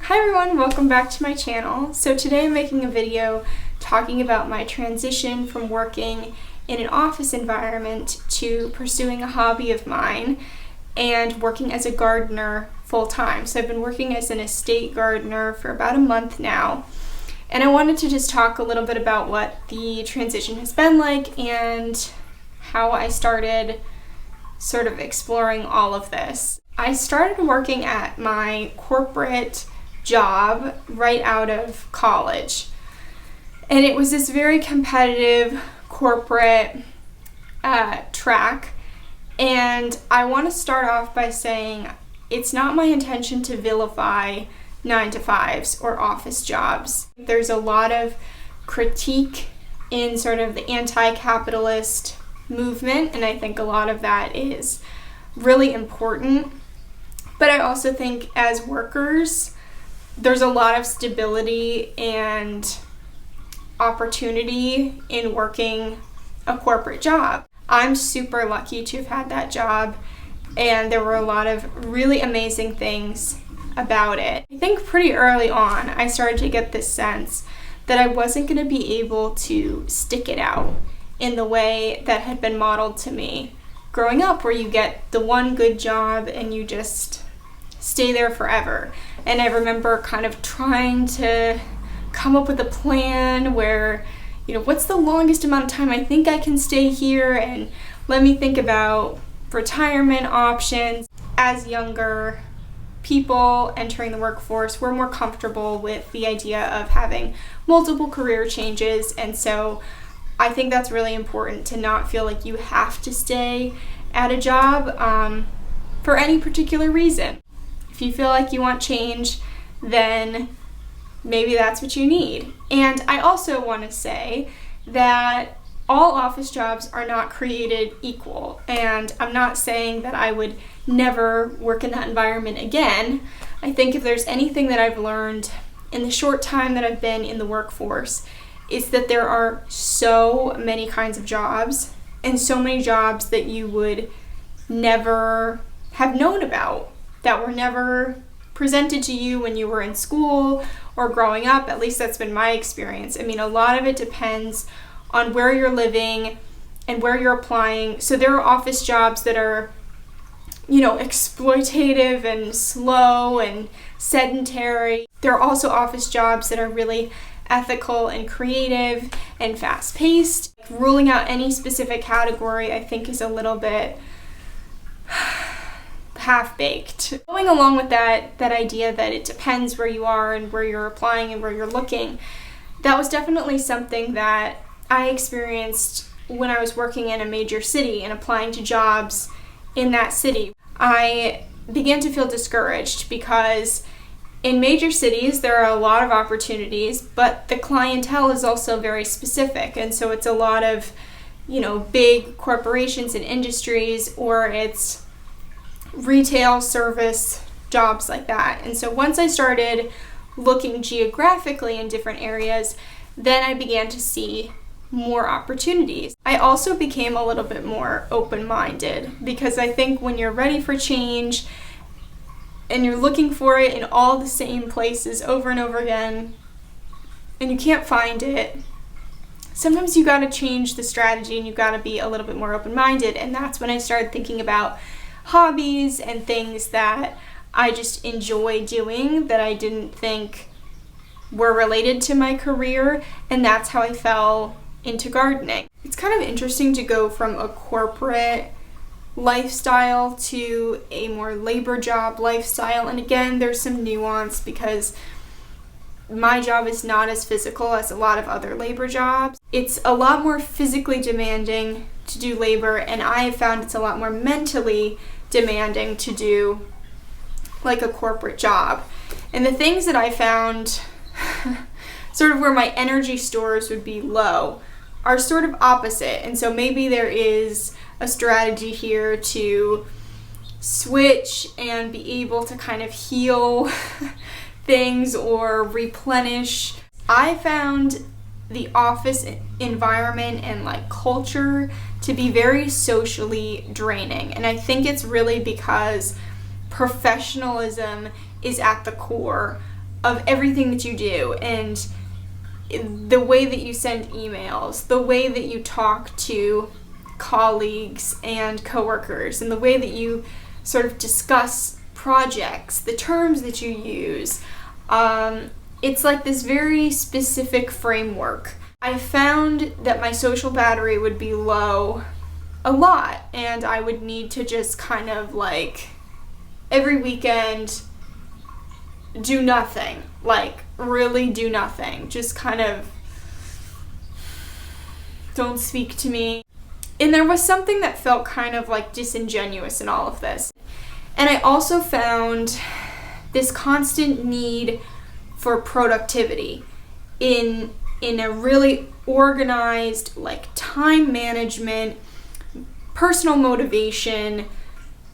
Hi everyone, welcome back to my channel. So today I'm making a video talking about my transition from working in an office environment to pursuing a hobby of mine and working as a gardener full-time. So I've been working as an estate gardener for about a month now, and I wanted to just talk a little bit about what the transition has been like and how I started sort of exploring all of this. I started working at my corporate job right out of college, and it was this very competitive corporate track. And I want to start off by saying it's not my intention to vilify 9-to-5s or office jobs. There's a lot of critique in sort of the anti-capitalist movement, and I think a lot of that is really important. But I also think as workers, there's a lot of stability and opportunity in working a corporate job. I'm super lucky to have had that job, and there were a lot of really amazing things about it. I think pretty early on, I started to get this sense that I wasn't going to be able to stick it out in the way that had been modeled to me growing up, where you get the one good job and you just stay there forever. And I remember kind of trying to come up with a plan where, what's the longest amount of time I think I can stay here, and let me think about retirement options. As younger people entering the workforce, we're more comfortable with the idea of having multiple career changes, and so I think that's really important to not feel like you have to stay at a job for any particular reason. If you feel like you want change, then maybe that's what you need. And I also want to say that all office jobs are not created equal, and I'm not saying that I would never work in that environment again. I think if there's anything that I've learned in the short time that I've been in the workforce, is that there are so many kinds of jobs, and so many jobs that you would never have known about, that were never presented to you when you were in school or growing up. At least that's been my experience. I mean, a lot of it depends on where you're living and where you're applying. So there are office jobs that are, exploitative and slow and sedentary. There are also office jobs that are really ethical and creative and fast-paced. Ruling out any specific category, I think, is a little bit half-baked. Going along with that idea that it depends where you are and where you're applying and where you're looking, that was definitely something that I experienced when I was working in a major city and applying to jobs in that city. I began to feel discouraged because in major cities there are a lot of opportunities, but the clientele is also very specific, and so it's a lot of, big corporations and industries, or it's retail, service jobs like that. And so once I started looking geographically in different areas, then I began to see more opportunities. I also became a little bit more open-minded, because I think when you're ready for change and you're looking for it in all the same places over and over again and you can't find it, sometimes you got to change the strategy and you got to be a little bit more open-minded. And that's when I started thinking about hobbies and things that I just enjoy doing that I didn't think were related to my career, and that's how I fell into gardening. It's kind of interesting to go from a corporate lifestyle to a more labor job lifestyle, and again, there's some nuance because my job is not as physical as a lot of other labor jobs. It's a lot more physically demanding to do labor, and I have found it's a lot more mentally demanding to do like a corporate job. And the things that I found sort of where my energy stores would be low are sort of opposite. And so maybe there is a strategy here to switch and be able to kind of heal things or replenish. I found the office environment and culture to be very socially draining, and I think it's really because professionalism is at the core of everything that you do, and the way that you send emails, the way that you talk to colleagues and coworkers, and the way that you sort of discuss projects, the terms that you use. It's like this very specific framework. I found that my social battery would be low a lot, and I would need to just kind of like every weekend do nothing, like really do nothing, just kind of don't speak to me. And there was something that felt kind of like disingenuous in all of this. And I also found this constant need for productivity in a really organized, like time management, personal motivation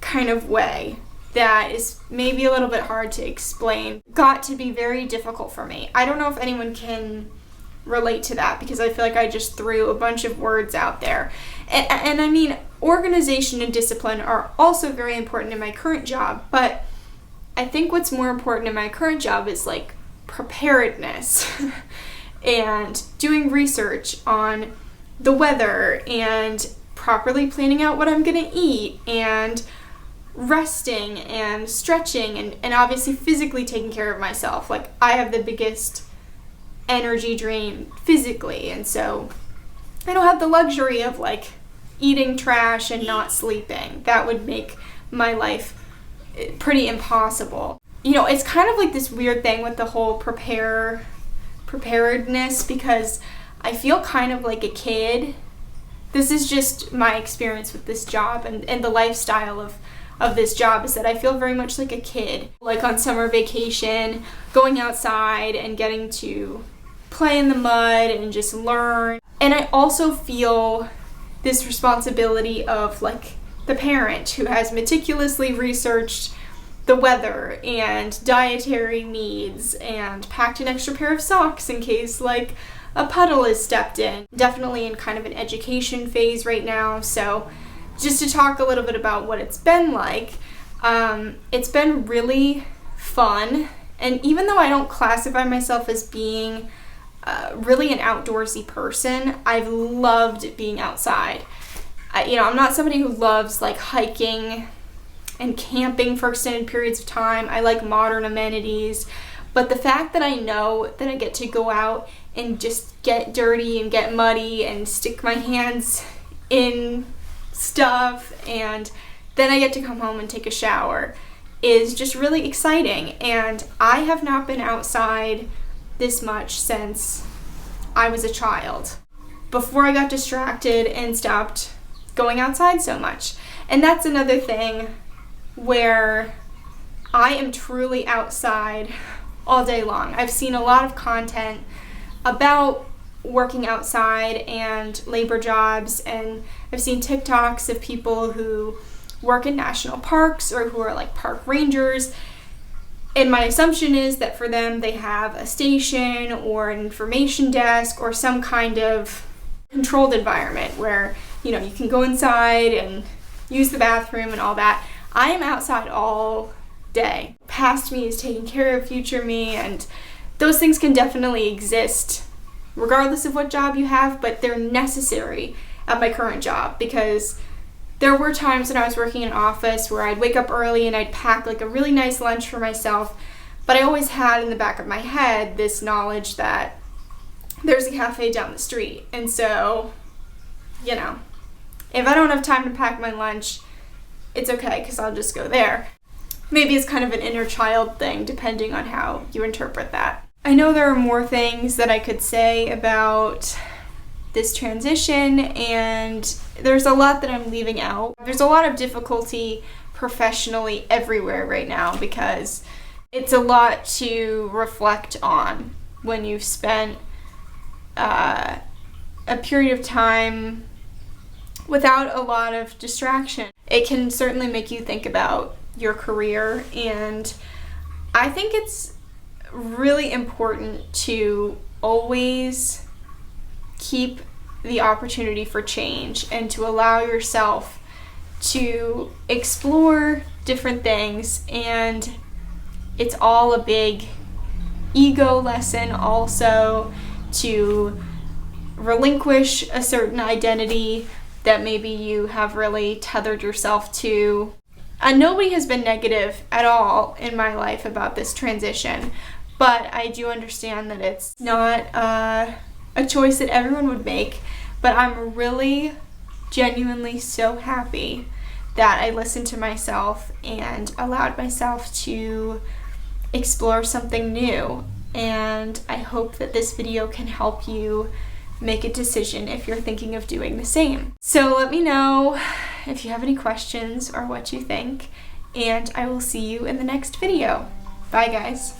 kind of way that is maybe a little bit hard to explain. Got to be very difficult for me. I don't know if anyone can relate to that, because I feel like I just threw a bunch of words out there. And I mean, organization and discipline are also very important in my current job, but I think what's more important in my current job is like preparedness and doing research on the weather and properly planning out what I'm gonna eat and resting and stretching and obviously physically taking care of myself. Like, I have the biggest energy drain physically, and so I don't have the luxury of like eating trash and not sleeping. That would make my life pretty impossible. You know, it's kind of like this weird thing with the whole preparedness, because I feel kind of like a kid. This is just my experience with this job and the lifestyle of this job, is that I feel very much like a kid, like on summer vacation, going outside and getting to play in the mud and just learn. And I also feel this responsibility of like the parent who has meticulously researched the weather and dietary needs and packed an extra pair of socks in case like a puddle is stepped in. Definitely in kind of an education phase right now, so just to talk a little bit about what it's been like, it's been really fun. And even though I don't classify myself as being really an outdoorsy person, I've loved being outside. I'm not somebody who loves like hiking and camping for extended periods of time. I like modern amenities, but the fact that I know that I get to go out and just get dirty and get muddy and stick my hands in stuff and then I get to come home and take a shower is just really exciting. And I have not been outside this much since I was a child, before I got distracted and stopped going outside so much. And that's another thing where I am truly outside all day long. I've seen a lot of content about working outside and labor jobs, and I've seen TikToks of people who work in national parks or who are like park rangers. And my assumption is that for them, they have a station or an information desk or some kind of controlled environment where, you can go inside and use the bathroom and all that. I am outside all day. Past me is taking care of future me, and those things can definitely exist regardless of what job you have, but they're necessary at my current job, because there were times when I was working in an office where I'd wake up early and I'd pack like a really nice lunch for myself, but I always had in the back of my head this knowledge that there's a cafe down the street. And so, if I don't have time to pack my lunch, it's okay, because I'll just go there. Maybe it's kind of an inner child thing, depending on how you interpret that. I know there are more things that I could say about this transition, and there's a lot that I'm leaving out. There's a lot of difficulty professionally everywhere right now, because it's a lot to reflect on when you've spent a period of time without a lot of distraction. It can certainly make you think about your career, and I think it's really important to always keep the opportunity for change and to allow yourself to explore different things. And it's all a big ego lesson also, to relinquish a certain identity that maybe you have really tethered yourself to. Nobody has been negative at all in my life about this transition, but I do understand that it's not a choice that everyone would make, but I'm really genuinely so happy that I listened to myself and allowed myself to explore something new. And I hope that this video can help you make a decision if you're thinking of doing the same. So let me know if you have any questions or what you think, and I will see you in the next video. Bye guys.